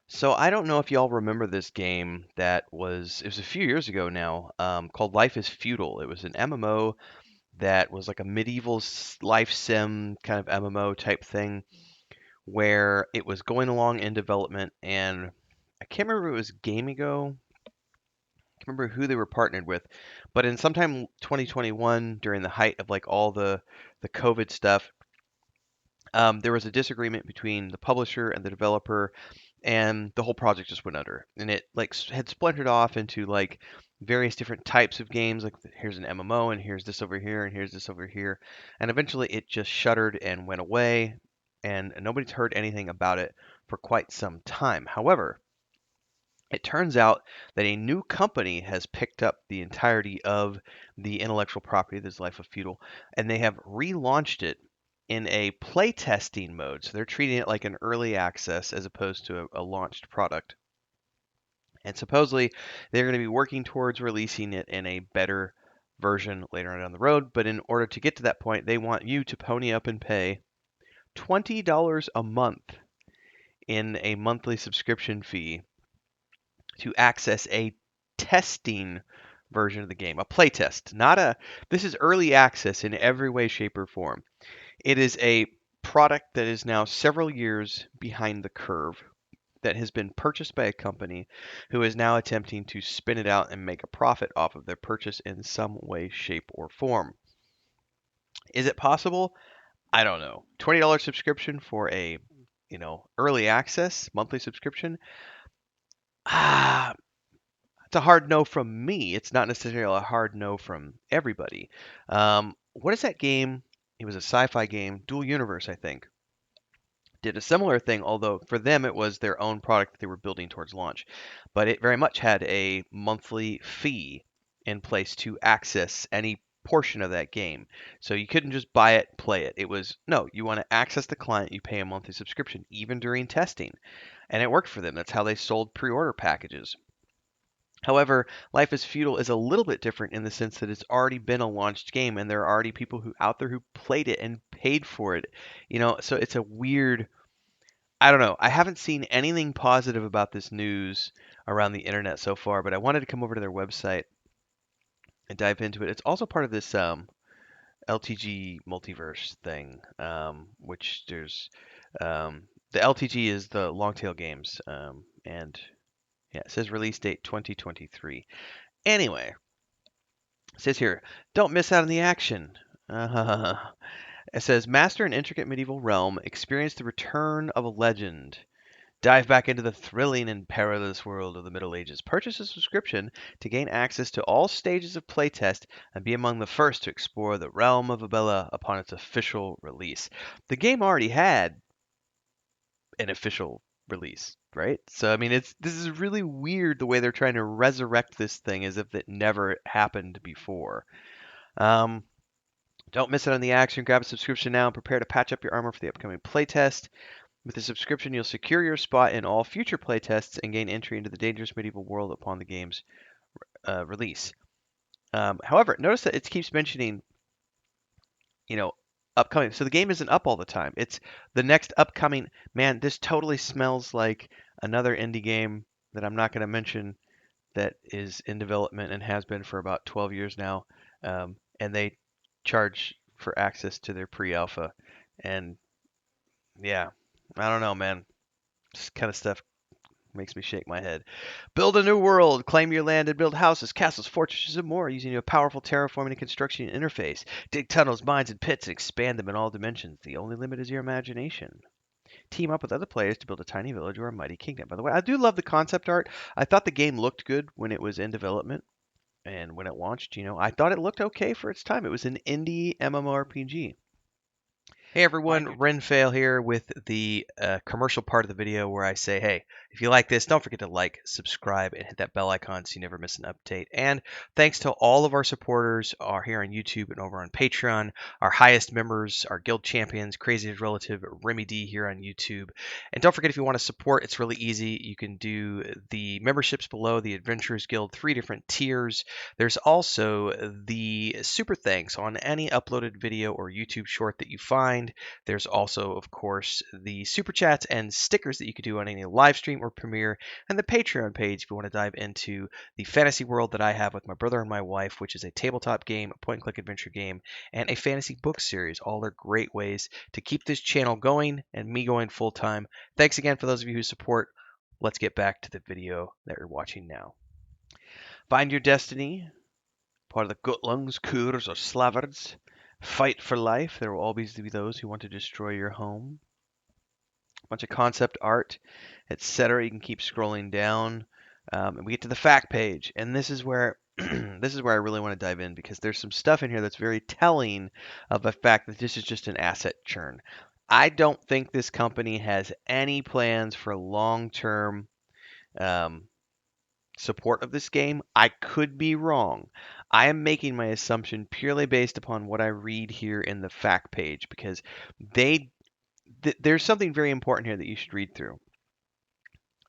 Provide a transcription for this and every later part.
So I don't know if y'all remember this game it was a few years ago now, called Life is Feudal. It was an MMO that was like a medieval life sim kind of MMO type thing where it was going along in development, and I can't remember if it was Gamigo. I can't remember who they were partnered with, but in sometime 2021 during the height of like all the COVID stuff, there was a disagreement between the publisher and the developer, and the whole project just went under. And it like had splintered off into like various different types of games. Like here's an MMO, and here's this over here, and here's this over here, and eventually it just shuttered and went away, and nobody's heard anything about it for quite some time. However, it turns out that a new company has picked up the entirety of the intellectual property, this Life of Feudal, and they have relaunched it in a playtesting mode. So they're treating it like an early access as opposed to a launched product. And supposedly they're going to be working towards releasing it in a better version later on down the road. But in order to get to that point, they want you to pony up and pay $20 a month in a monthly subscription fee to access a testing version of the game, a playtest, not a. This is early access in every way, shape, or form. It is a product that is now several years behind the curve that has been purchased by a company who is now attempting to spin it out and make a profit off of their purchase in some way, shape, or form. Is it possible? I don't know. $20 subscription for a, early access monthly subscription? Ah, it's a hard no from me. It's not necessarily a hard no from everybody. What is that game? It was a sci-fi game, Dual Universe, I think. Did a similar thing, although for them it was their own product that they were building towards launch. But it very much had a monthly fee in place to access any portion of that game. So you couldn't just buy it, play it. It was no, you want to access the client, you pay a monthly subscription, even during testing. And it worked for them. That's how they sold pre-order packages. However, Life is Feudal is a little bit different in the sense that it's already been a launched game and there are already people who out there who played it and paid for it. So it's a weird. I don't know. I haven't seen anything positive about this news around the internet so far, but I wanted to come over to their website and dive into it. It's also part of this LTG multiverse thing, which the LTG is the long tail games, and yeah, it says release date 2023. Anyway, it says here, don't miss out on the action. It says, master an intricate medieval realm, experience the return of a legend. Dive back into the thrilling and perilous world of the Middle Ages. Purchase a subscription to gain access to all stages of playtest and be among the first to explore the realm of Abella upon its official release. The game already had an official release, right? So I mean, this is really weird the way they're trying to resurrect this thing as if it never happened before. Um, don't miss out on the action. Grab a subscription now and prepare to patch up your armor for the upcoming playtest. With the subscription, you'll secure your spot in all future playtests and gain entry into the dangerous medieval world upon the game's release. However, notice that it keeps mentioning, you know, upcoming. So the game isn't up all the time. It's the next upcoming. Man, this totally smells like another indie game that I'm not going to mention that is in development and has been for about 12 years now. And they charge for access to their pre-alpha. And yeah, I don't know, man. This kind of stuff makes me shake my head. Build a new world, claim your land, and build houses, castles, fortresses, and more using a powerful terraforming and construction interface. Dig tunnels, mines, and pits and expand them in all dimensions. The only limit is your imagination. Team up with other players to build a tiny village or a mighty kingdom. By the way, I do love the concept art. I thought the game looked good when it was in development and when it launched. I thought it looked okay for its time. It was an indie MMORPG. Hey everyone, Renfail here with the commercial part of the video where I say, hey, if you like this, don't forget to like, subscribe, and hit that bell icon so you never miss an update. And thanks to all of our supporters are here on YouTube and over on Patreon, our highest members, our guild champions, Crazy's Relative, Remy D here on YouTube. And don't forget, if you want to support, it's really easy. You can do the memberships below, the Adventurers Guild, 3 different tiers. There's also the super thanks on any uploaded video or YouTube short that you find. behind. There's also, of course, the super chats and stickers that you could do on any live stream or premiere, and the Patreon page if you want to dive into the fantasy world that I have with my brother and my wife, which is a tabletop game, a point and click adventure game, and a fantasy book series. All are great ways to keep this channel going and me going full time. Thanks again for those of you who support. Let's get back to the video that you're watching now. Find your destiny, part of the Gutlungs, Kurs, or Slavards. Fight for life. There will always be those who want to destroy your home. A bunch of concept art, etc. You can keep scrolling down, and we get to the fact page, and this is where this is where I really want to dive in because there's some stuff in here that's very telling of the fact that this is just an asset churn. I don't think this company has any plans for long-term um, support of this game. I could be wrong. I am making my assumption purely based upon what I read here in the fact page because they there's something very important here that you should read through.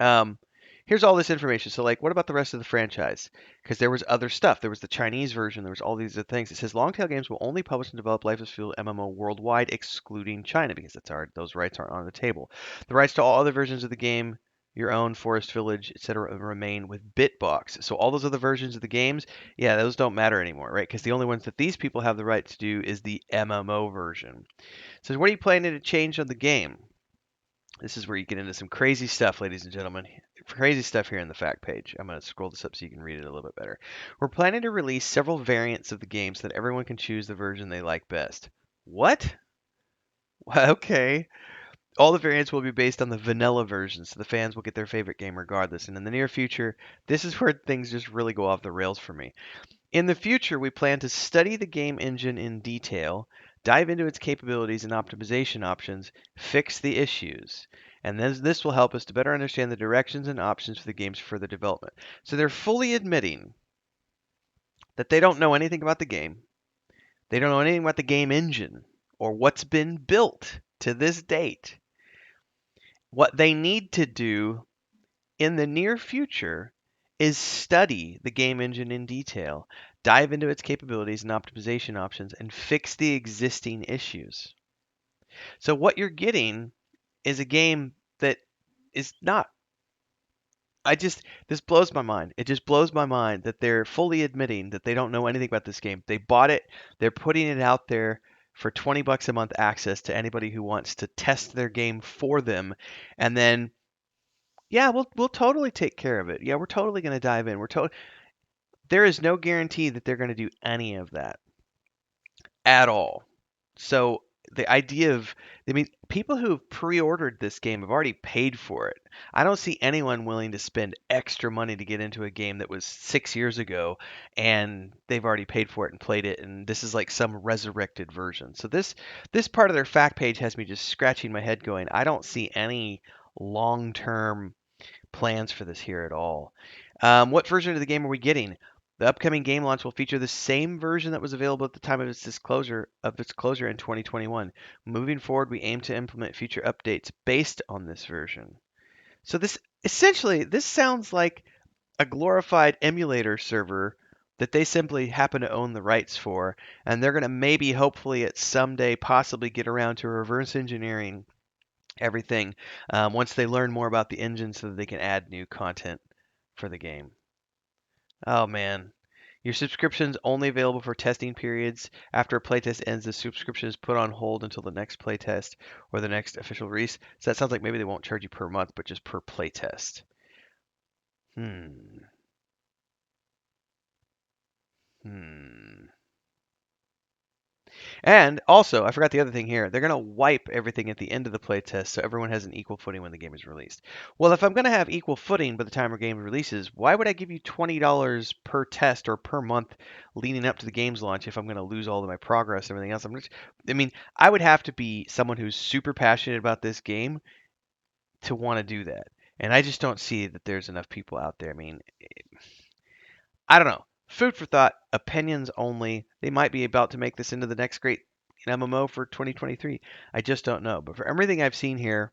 Um, Here's all this information. So, like, what about the rest of the franchise? Because there was other stuff. There was the Chinese version. There was all these other things. It says Longtail Games will only publish and develop Life is Feudal MMO worldwide, excluding China, because those rights aren't on the table. The rights to all other versions of the game, your own Forest Village, etc., remain with Bitbox. So all those other versions of the games, yeah, those don't matter anymore, right? Because the only ones that these people have the right to do is the MMO version. So, what are you planning to change on the game? This is where you get into some crazy stuff, ladies and gentlemen. Crazy stuff here in the fact page. I'm going to scroll this up so you can read it a little bit better. We're planning to release several variants of the game so that everyone can choose the version they like best. What? Okay. All the variants will be based on the vanilla version, so the fans will get their favorite game regardless. And in the near future, this is where things just really go off the rails for me. In the future, we plan to study the game engine in detail, dive into its capabilities and optimization options, fix the issues. And then this will help us to better understand the directions and options for the game's further development. So they're fully admitting that they don't know anything about the game. They don't know anything about the game engine or what's been built to this date. What they need to do in the near future is study the game engine in detail, dive into its capabilities and optimization options, and fix the existing issues. So, what you're getting is a game that is not. This blows my mind. It just blows my mind that they're fully admitting that they don't know anything about this game. They bought it, they're putting it out there for $20 a month access to anybody who wants to test their game for them, and then yeah, we'll totally take care of it. Yeah, we're totally going to dive in. There is no guarantee that they're going to do any of that at all. So the idea of, I mean, people who've pre-ordered this game have already paid for it. I don't see anyone willing to spend extra money to get into a game that was 6 years ago and they've already paid for it and played it, and this is like some resurrected version. So this part of their fact page has me just scratching my head going, I don't see any long-term plans for this here at all. What version of the game are we getting? The upcoming game launch will feature the same version that was available at the time of its disclosure in 2021. Moving forward, we aim to implement future updates based on this version. So this sounds like a glorified emulator server that they simply happen to own the rights for, and they're going to maybe, hopefully, at someday possibly get around to reverse engineering everything once they learn more about the engine so that they can add new content for the game. Oh man. Your subscription's only available for testing periods. After a playtest ends, the subscription is put on hold until the next playtest or the next official release. So that sounds like maybe they won't charge you per month, but just per playtest. Hmm. Hmm. And also, I forgot the other thing here. They're going to wipe everything at the end of the playtest so everyone has an equal footing when the game is released. Well, if I'm going to have equal footing by the time our game releases, why would I give you $20 per test or per month leading up to the game's launch if I'm going to lose all of my progress and everything else? I mean, I would have to be someone who's super passionate about this game to want to do that. And I just don't see that there's enough people out there. I mean, I don't know. Food for thought, opinions only. They might be about to make this into the next great MMO for 2023. I just don't know. But for everything I've seen here,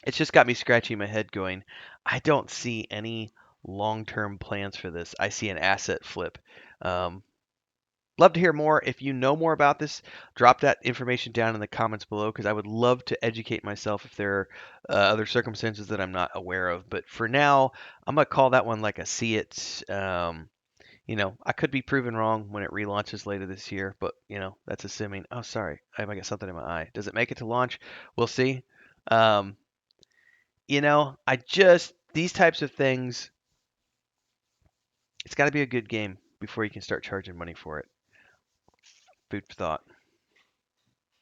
it's just got me scratching my head going, I don't see any long-term plans for this. I see an asset flip. Um, Love to hear more. If you know more about this, drop that information down in the comments below because I would love to educate myself if there are other circumstances that I'm not aware of. But for now, I'm gonna call that one like a see it. I could be proven wrong when it relaunches later this year, but that's assuming. Oh, sorry, I might get something in my eye. Does it make it to launch? We'll see. Um, I just these types of things. It's got to be a good game before you can start charging money for it. Food for thought.